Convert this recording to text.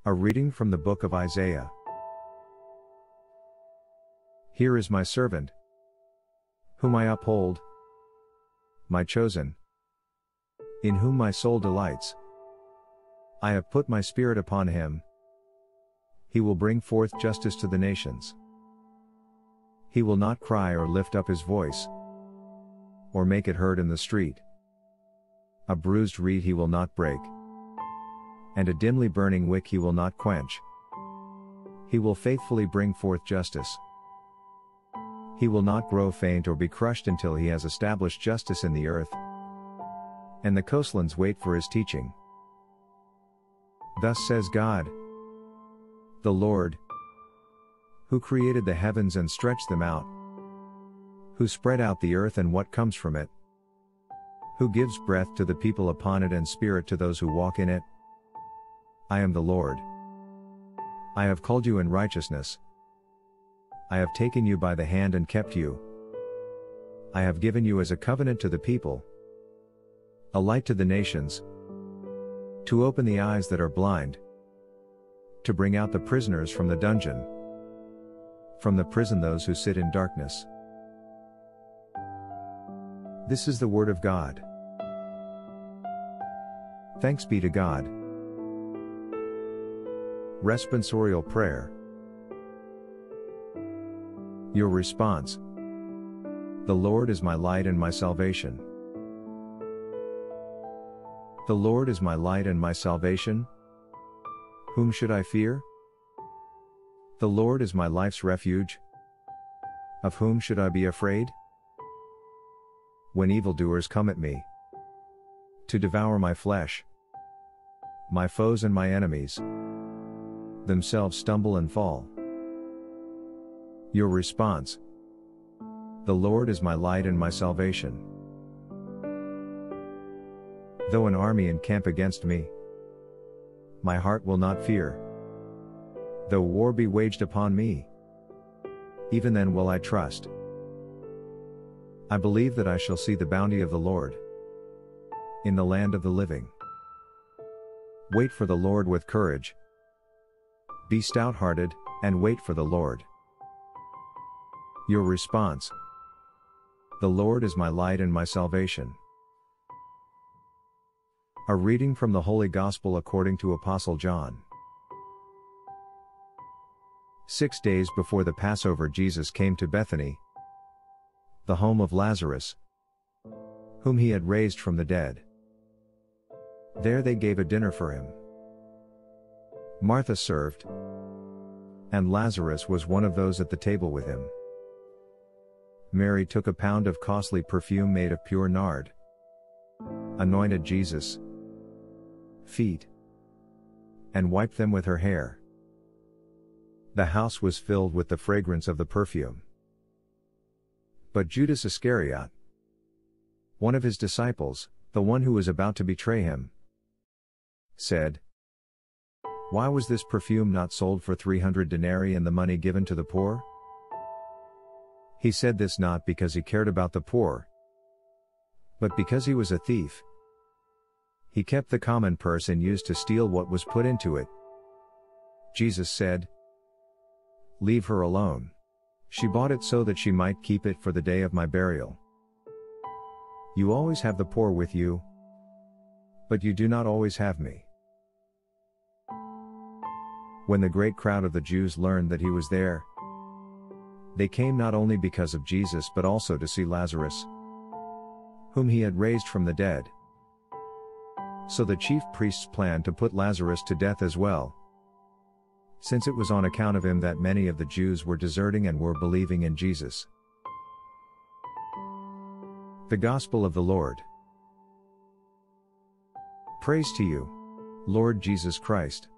A reading from the book of Isaiah. Here is my servant, whom I uphold, my chosen, in whom my soul delights. I have put my spirit upon him. He will bring forth justice to the nations. He will not cry or lift up his voice, or make it heard in the street. A bruised reed he will not break, and a dimly burning wick he will not quench. He will faithfully bring forth justice. He will not grow faint or be crushed until he has established justice in the earth, and the coastlands wait for his teaching. Thus says God, the Lord, who created the heavens and stretched them out, who spread out the earth and what comes from it, who gives breath to the people upon it and spirit to those who walk in it. I am the Lord. I have called you in righteousness. I have taken you by the hand and kept you. I have given you as a covenant to the people, a light to the nations, to open the eyes that are blind, to bring out the prisoners from the dungeon, from the prison those who sit in darkness. This is the word of God. Thanks be to God. Responsorial prayer. Your response: the Lord is my light and my salvation. The Lord is my light and my salvation. Whom should I fear? The Lord is my life's refuge. Of whom should I be afraid? When evildoers come at me to devour my flesh, my foes and my enemies themselves stumble and fall. Your response: the Lord is my light and my salvation. Though an army encamp against me, my heart will not fear. Though war be waged upon me, even then will I trust. I believe that I shall see the bounty of the Lord in the land of the living. Wait for the Lord with courage. Be stout-hearted, and wait for the Lord. Your response: the Lord is my light and my salvation. A reading from the Holy Gospel according to Apostle John. 6 days before the Passover, Jesus came to Bethany, the home of Lazarus, whom he had raised from the dead. There they gave a dinner for him. Martha served, and Lazarus was one of those at the table with him. Mary took a pound of costly perfume made of pure nard, anointed Jesus' feet, and wiped them with her hair. The house was filled with the fragrance of the perfume. But Judas Iscariot, one of his disciples, the one who was about to betray him, said, "Why was this perfume not sold for 300 denarii and the money given to the poor?" He said this not because he cared about the poor, but because he was a thief. He kept the common purse and used to steal what was put into it. Jesus said, "Leave her alone. She bought it so that she might keep it for the day of my burial. You always have the poor with you, but you do not always have me." When the great crowd of the Jews learned that he was there, they came not only because of Jesus but also to see Lazarus, whom he had raised from the dead. So the chief priests planned to put Lazarus to death as well, since it was on account of him that many of the Jews were deserting and were believing in Jesus. The Gospel of the Lord. Praise to you, Lord Jesus Christ.